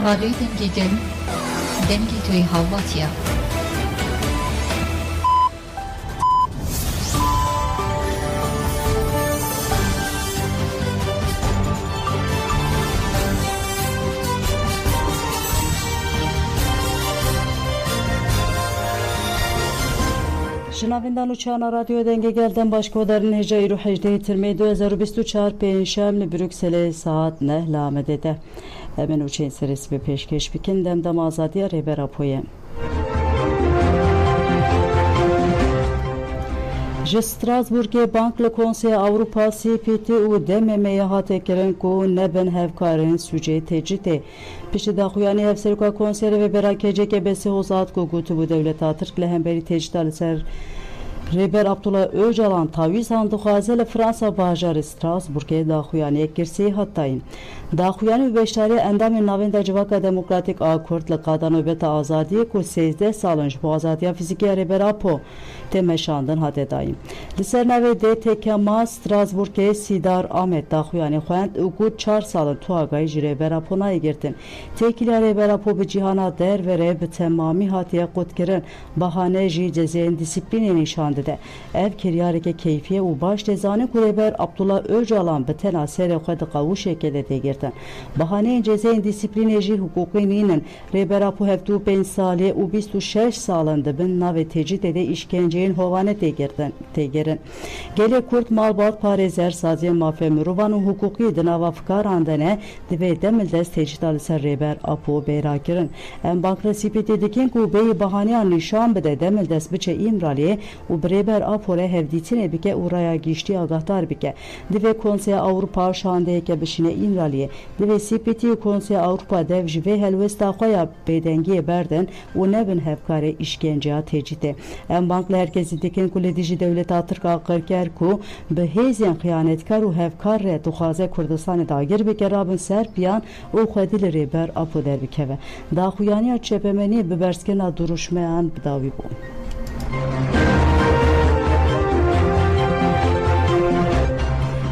Radyoyu dengi توی هواتیا جنابندان و چانا رادیو دنگه گلدن باشکودارن هجایی رو 18 ترمی 2024 پنجشنبه بروکسل ساعت 9 آمده ده همین و چین سرسی به پیشکش بکن دم آزادی ریبرا پویم جستراسبورگ بانک لکنسی اروپا CPT و دم میهات کرن کو نبن هفکارن سوژه تجیته پیش داخویانی هفسرکا کنسر و براکجه که بسی حوزات کو گوتو bu devlet Türk lehemberi tecdal ser Reber Abdullah Öcalan taviz handı xazele Fransa bajarı Strasbourg'e daxuyani girsi hattayın. Daxuyani beştari endam navenda civaka demokratik akortla qadan nöbet azadiye ku 13 salınç bu azadiya fiziki Reber Apo temeşandın hadedayım. Liser nave de tekema Strasbourg'e Sidar Ahmet daxuyani xoyant ugu 4 salın tuagay Reber Apo'na girtin. Tekili Reber Apo bi cihana der ve reb temami hatiye qutkirin bahane ji cezeyin disiplini nişandı de. Ev kiryareke keyfiye u baş tezani kureber Abdullah Öcalan betena sere xwed qavuş ekede de girtin. Bahane cezeyin disiplini ji hukukinin Reber Apo heftu 5 saliye u 26 salındı bin nave tecid ede işkenceyin hovane tegerin. Gele kurt malbat parezer saziye mafemi ruvanu hukuki dınava fıkarandene dive demildes tecid alisa Reber Apo beyrakirin. En bankra sipetidikin ku beyi bahane nişan bede demildes biçe imraliye u Reber Apo'le hevditine bike uraya geçti agatar bike. Dive Konsey Avrupa şandeyke bişine imraliye. Dive sipeti Konsey Avrupa devji ve helvesta xoya bedengiye berden u nebin hevkare işkenceye tecide. En bankla herkesi dikin kuledici devlet Türk akırker ku behezyen hıyanetkar u hevkar re tuhaze Kurdistan'ı dagir bike rabın serpiyan u xedil Reber Apo der bikeve. Da xuyani çepemeni biberskena duruşmayan bidavi bu.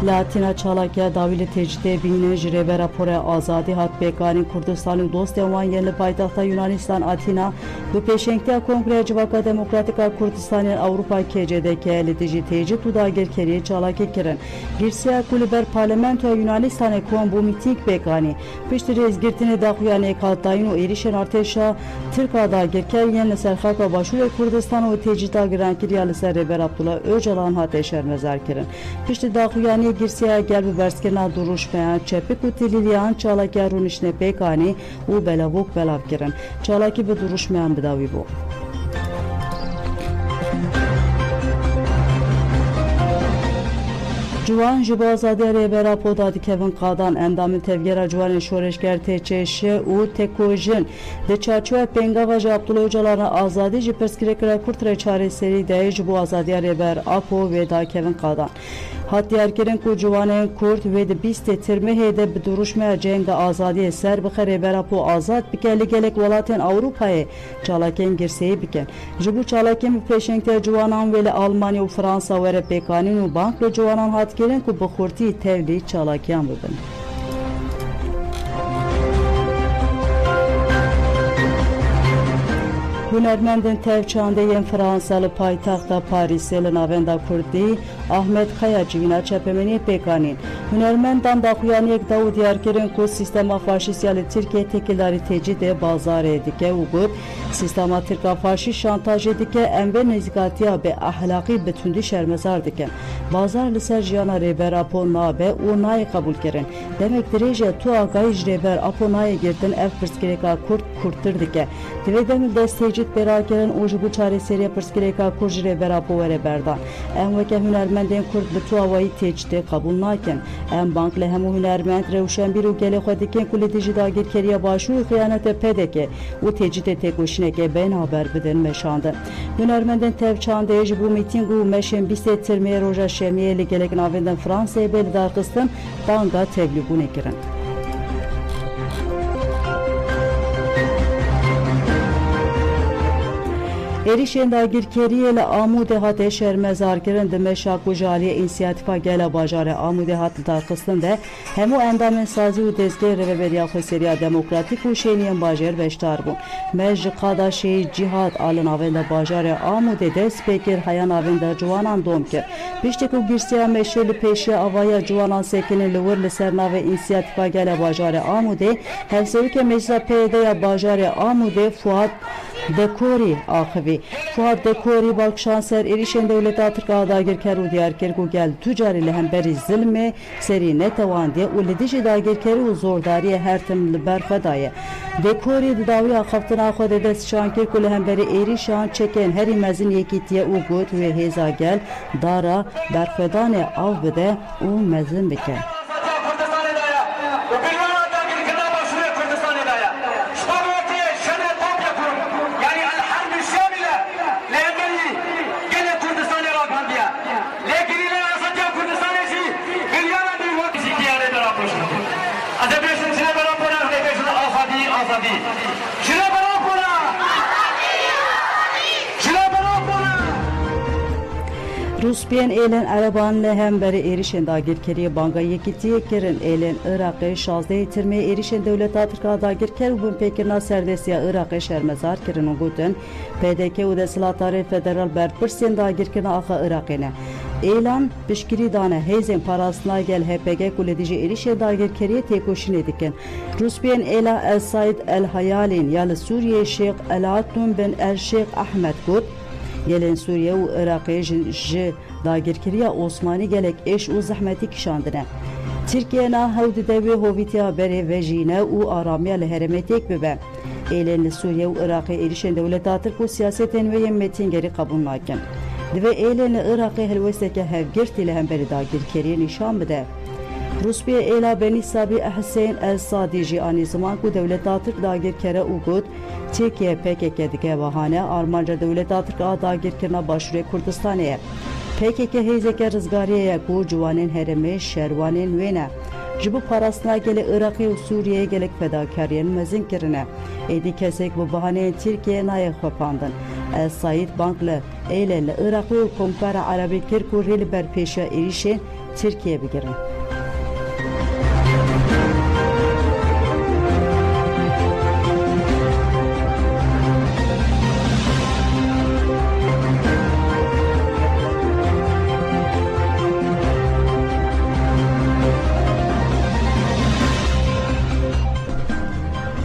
Latina Çalakya davili tecide binne Reber Apo'ya azadi hat bekani Kurdistan'ın dost devan yerli payitaxta Yunanistan Atina bu peşenkte Kongre Civaka Demokratika Kurdistan'ın Avrupa KCD'ke elitici tecid udagir keriye Çalakya kirin. Girsiya kulüber parlamentoya Yunanistan'ı kon bu miting bekani. Piştiri ezgirtini daxuyani kaltayın o erişen arteşa Türk'a dagir keriyen serxaka başvuru Kurdistan o tecida giren kiryalı ser Reber Abdullah Öcalan hat eşer mezar kirin. Piştiri daxuyani girsiya gel bu berskena duruşmayan çepik utililiyan Çalakya runişne pekani u belavuk belav kirin. Çalaki bir duruşmayan bidavi bu. Juan Jibazade Reber Apo dadi Kevin Qadan endamı tevgera Juan şoreşger teçeşe u tekojin de çarçuva pengava Abdullah Öcalan'a azadi jiperskirekra kurtre çareseri de bu azadi Reber Apo ve da Kevin Qadan Hattiyarkerin ku Juan'ın kurt ve de biste tirmehede bir duruşmaya cenga azadi ser bi Reber Apo azad bikeli gelek velaten Avrupa'ya Çalaken girseyi biken. Jibu Çalaken peşenkte Juan'an ve Almanya u Fransa ve repekanin u bankla Juan'an hat gelin ku bukhurti tevli Çalakyan bubin. Hünermendin tevçandeyen Fransalı payitaxta Paris'e navenda kurdi Ahmet Kayacıvina çepemeni pekanin. Hünermendan daxuyaniyek Davud Yarker'in ku sistema faşisyali Türkiye tekilari tecide bazar edike ugut sistema Türk'a faşist şantaj edike enve nezikatiya be ahlaki bütündü şermezar diken. Bazar liser jiyana Reber Apo nabe u nay kabul kerin. Demek direce tu agayj Reber Apo naya girdin ev pırskireka kurttur dike. Divedemil desteci Berakerin ucu çareseriye pırskireka kurj Reber Apo ve Reberdan. En veke hünermenden kurt bütün havayı tecide kabul naken. En bankle hem hünermend revşen bir ugele xwediken kuledici dagir keriye başu hıyanete pedeke. U tecide tekoşineke ben haber bidin meşandı. Hünermenden tevçandej bu mitingu meşen bise tirmeye roja şemiyeli gelek navenden Fransa'ya belidar kıstın banga tebliğune girin. êrişên dagirkeriyê li Amûdê hate şermezarkirin di meşa ku ji aliyê înisiyatîfa gela bajarê Amûdê hat li darxistin de hemû endamên sazî û dezgehê Rêveberiya Xweseriya Demokratîk û şêniyên bajêr beşdar bûn. Me ji qada şêyî cîhat a li navên de bajarê Amûdê dest pê kir heya navên de ciwanan dom kir. Piştî ku girsiya meşê li pêşiya avaya ciwanan sekinin li wir li ser navê înisiyatîfa gela bajarê Amûdê, hevserokê Meclisa PYD ya bajarê Amûdê Fuad Dekorî axivî. Fuad Dekorî balkşanser êrişên dewleta Tirkiye dagirker û diyarkir ku gel du carî li hemberî zilmê serî netewandiye û li dijî dagirkerî û zordariyê her tim li ber xwe daye. Dekorî di dawiya xeftina xwe de destşan kir ku li hemberî êrişan çekên herî mezin yekîtiye û got wê hêza gel dara berxwedanê av bide û mezin bike. Ruspiyên êlên Ereban li hemberî êrişên dagirkeriyê banga yekîtiyê kirin. Êlên Iraqê 16 tirmê êrişên dewleta Tirkiye dagirker û binpêkirina serdestiya Iraqê şermezar kirin û gotin PDK û desthilatdarê federal berpirsên dagirkirina axa Iraqê ne. Êlan piştgirî dane hêzên parastina gel HPG ku li dijî êrişê dagirkeriyê têkoşînê dikin. Ruspiyên êla El Said El Hayalên ya li Sûriyê Şêx Elaatun bin El Şêx Ahmed got gelên Sûriye û Iraqê ji dagirkiriya Osmanî gelek êş û zehmetî kişandine. Tirkiye na hewdî devê hovîtiya berê vejîne û aramiya li herêmê têk bibe. Êlên li Sûriye û Iraqê êrişên dewleta Tirk û siyasetên wê yên metîngerî qebûl nakin. Divê êlên li Iraqê hilwesteke hevgirtî li hemberî dagirkeriyê nîşan bide. Ruspiye êla Benî Sabî Hüseyin El Sadî jî anî ziman ku dewleta Tirk dagirkere û got Tirkiye PKK dike bahane armanca dewleta Tirk a dagirkirina Başûrê Kurdistanê ye. PKK hêzeke rizgariye ye ku ciwanên herêmê şerwanên wê ne. Ji bo parastina gelê Iraqê û Sûriyeyê gelek fedakariyên mezin kirine. Êdî kesek bi bahaneyên Tirkiye naye xwepandin. El Said bank li êlên li Iraqê û Kompara Erebî kir ku rê li berpêşiya êrişên Tirkiye bigirin.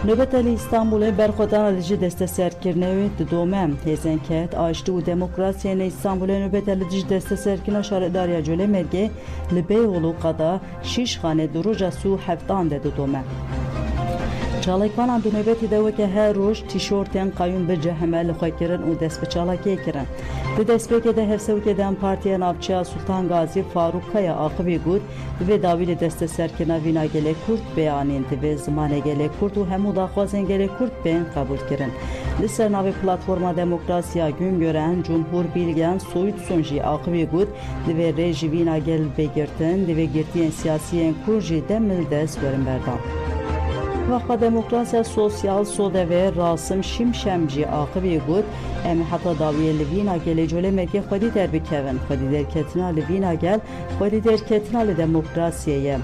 Nöbet li İstanbulê berxwedana li dijî desteserkirinê wê didome. Hêzên ket, aştî û demokrasiyên İstanbulê nöbet li dijî desteserkirina şaredariya Colemêrgê li Beyoğlu qada 6 xane di roja sû heftan de didome. Çalakvanan di nöbetî de weke her roj tîşortên qayûn bi cehme li xwe kirin û dest bi çalakiyê kirin. Di destpêkê de hevsevkê dem Partiya Navçeya Sultan Gazî Farûk Kaya axivî got divê dawî li desteserkirina vîna gelê Kurd beyanên divê zimanê gelê Kurd û hemû daxwazên gelê Kurd bên qebûl kirin. Li ser navê Platforma Demokrasiya Güngören Cumhur Bilgen Soyutsun jî axivî got divê rê ji vîna gel bêgirtin divê girtiyên siyasiyên Kurd jî demil dest werin berdan. Vaxta Demokrasiya Sosyal Sodevê Rasım Şimşemcî axivî got em heta dawiyê li vîna gelê Colemêrgê xwedî derbikevin. Xwedî derketina li vîna gel, xwedî derketina li demokrasiyê ye.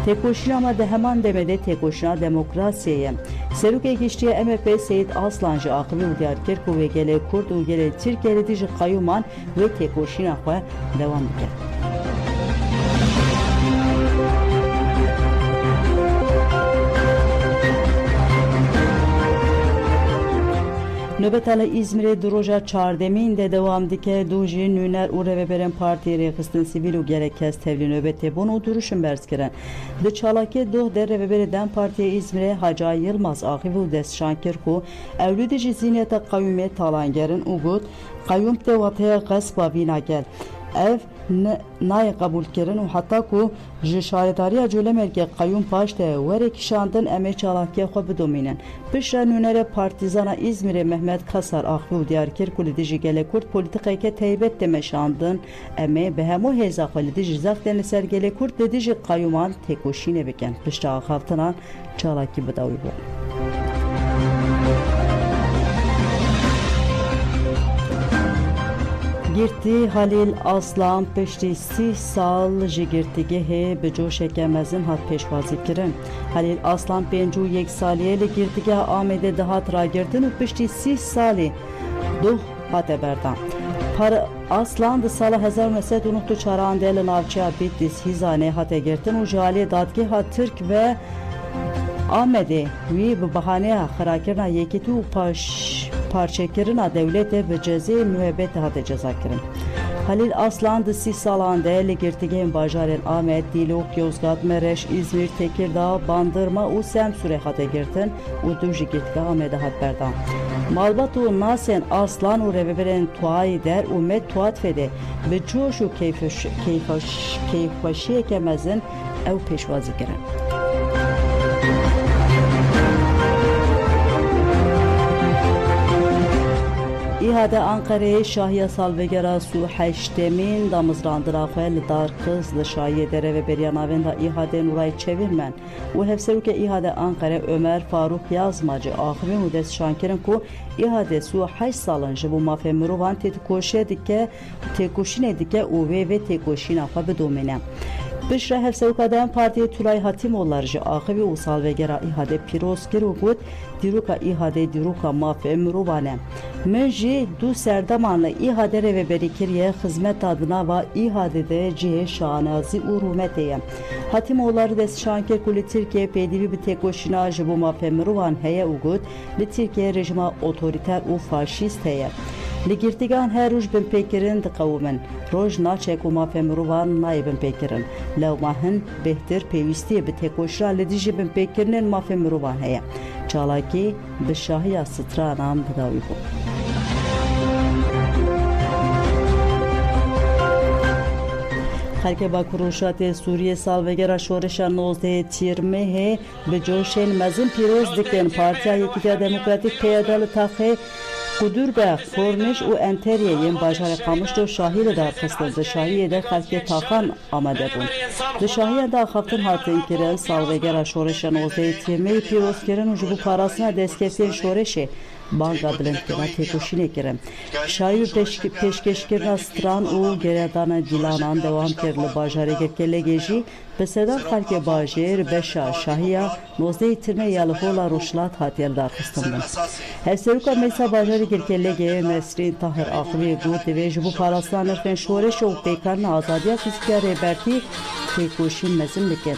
Têkoşîna me di heman demê de têkoşîna demokrasiyê ye. Serokê Giştiya MHP Seyit Aslan jî axivî û diyar kir ku wê gelê Kurd û gelê Tirkiye li dijî qayûman wê têkoşîna xwe dewam bike. Nöbeta li İzmirê di roja çardemîn de dewam dike du jî nûner û Rêveberên Partiyê Rêxistin Sivîl û gelek kes tevlî nöbetê bûn û duruşên berz kirin. Di çalakê doh de Rêveberê Dem Partiya Îzmirê Hacay Yılmaz axivî û destşan kir ku ewlûdê jî zîneta qayûmê talangerin û got qayûm tê wateya qesba vîna gel. Ev nayê qebûl kirin û heta ku ji şaredariya Colemêrgê qayûm paş de werê kişandin em ê çalakiya xwe bidomînin. Piştre nûnerê Partîzana İzmirê Mehmet Kasar axivî û diyar kir ku li dijî gelê Kurd polîtikeke taybet de meşandin em ê bi hemû hêza xwe li dijî zextên li ser gelê Kurd li dijî qayûman têkoşînê bikin. Piştre axaftinan çalakî bidawî bû. Girti Halil Aslan pişti 30 sal ji girtîgehê bi coşeke mezin hat pêşwazî kirin. Halil Aslan 51 saliyê li girtîgeha Amedê dihat ragirtin û piştî 30 salê duh hate berdan. Aslan di sala 1994 de li navçeya Bitlis Hîzanê hate girtin û ji aliyê dadgeha Tirk ve Amedê wî bi bahaneya xerakirina yekîtî û parçekirina dewletê bi cezayê müebbetê hate cezakirin. Halil Aslan di 30 salan de li girtîgehên bajarên Amed, Dîlok, Yozgat, Mereş, İzmir, Tekirdağ, Bandırma û Semsûrê hate girtin û du ji girtîgeha Amedê hat berdan. Malbat û nasên Aslan û rêveberên Tuayê der û Met Tuatfê de bi coş û keyfxweşiyeke mezin ew pêşwazî kirin. İhade Ankara'yê şahiya salvegera sû heştemîn damizrandira xwe li Darxiz li şahiyê dereveberiya navên da İhade Nuray Çevirmen û hevserokê İhade Ankara Ömer Faruk Yazmacı axivîn û destşankirin ku İhade sû 8 salin ji bo mafê mirovan têkoşînê dike û vê têkoşîna xwe bidomîne. Bişra hevseroka Dem Partiye Tülay Hatimoğulları ji axivî û salvegera İhade pîroz kir û got dîroka İhade dîroka mafê mirovan e. Min jî du serdeman li İhade rêveberî kiriye xizmeta di nava İhade'de cihê şanazî û rûmetê ye. Hatimoğulları destşankir ku li Tirkiye pêdivî bi têkoşîna ji bo mafê mirovan heye û got li Tirkiye rejima otorîter û faşîst heye. Li girtîgehan her roj bin pêkirin diqewîmin. Roj naçe ku mafê mirovan nayê bin pêkirin. Lewma hin bêhtir pêwîstiyê bi têkoşîna li dijî bin pêkirinên mafê mirovan heye. Çalakî bi şahiya stranan bidawî bû. Xelkê Bakur û Şatê Sûriyê salvegera şoreşa 19 Tîrmehê bi coşên mezin pîroz dikin. Partiya Yekîtiya Demokratîk peyada li taxê Kudurbe, Korniş û Enteriye yên bajarê Qamiş de şahî li darxistin. Di şahiyê de xelkê taxan amade bûn. Di şahiya de axaftin hatin kirin salvegera şoreşa 19 Tîrmehê pîroz kirin û ji bo parastina destkeftiyên şoreşê banga bilindkirina têkoşînê kirin. Şahî û pêşkêşkirina stran û geredana dîlanan dewam kir li bajarê Girkellegê jî bi sedan xelkê bajêr beşa şahiya 19 Tîrmehê ya li Hola Rojhilat hatiye li darxistin bûn. Hevseroka Meysa bajarê Girkellegê Nesrîn Tahir Axivî got divê ji bo parastina nirxên şoreş û pêkarina azadiya fîzîk ya rêbertî têkoşîn mezin bikin.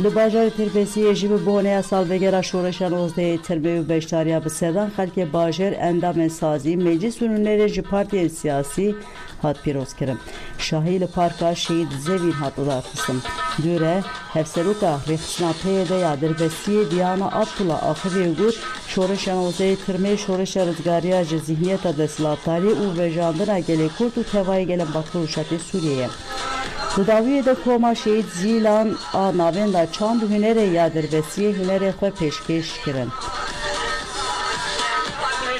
Li bajarê Tirkbesiyê jî bi boneya salvegera şoreşa 19 Tîrmehê û beşdariya bi sedan xelkê bajêr endamên sazî, meclis û nûnerê ji partiyên siyasî hat pîroz kirin. Şahî li parka Şehîd Zevîn hat darxistin. Dûre hevseroka rêxistina peyê de ya Dirbesiyê Diyana Abdullah Axivî got şoreşa 19 Tîrmehê şoreşa rizgariya ji zihniyeta desthilatdarî û vejandina gelê Kurd û tevayê gelên Bakur û Şatê Sûriyeyê. Di dawiyê de koma Şehîd Zîlan a navên da çand û hunerê ya Dirbesiyê hunerê xwe pêşkêş kirin.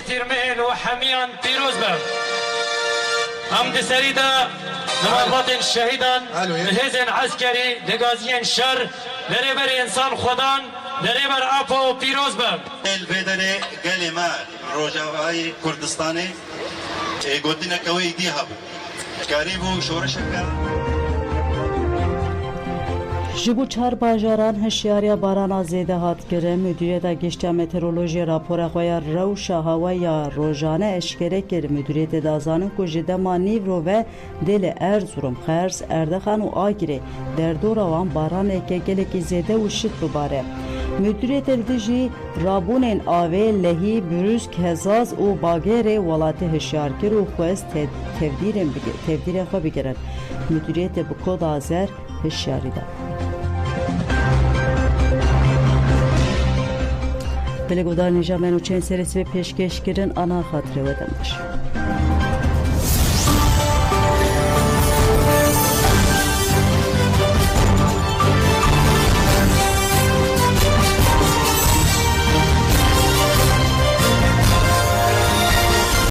Tîrmehên û hemiyan pîroz be. Em di serî de navabatên şehîdan li hêzên eskerî li gaziyên şer li rêber însan xwedan li rêber apa û pîroz be. Vê derê gelê me Rojavayê Kurdistanê gotineke wê dî hebû. Karî bû şoreşeke Ji bo çar bajaran hişyariya barana zêde hat kirin. Müdüriyeta Giştiya Meteorolojiyê rapora xwe ya rewşa hewaya rojane eşkere kir. Müdüriyetê dazanin ku ji dema Nîvro ve Dêlê Erzurum, Xers, Erdexan û Agirê derdora wan baraneke gelekî zêde û şit bibare. Müdüriyetê li dijî rabûnên avê, lehî, bürüsk, hezaz û bagêrê welatê hişyar kir û xwest tevdîrên xwe bigirin. Müdüriyetê bi koda zer hişyarî da. Belê gudarên jamên û çên serî ve pêşkêşkirin ana xatirê we demiş.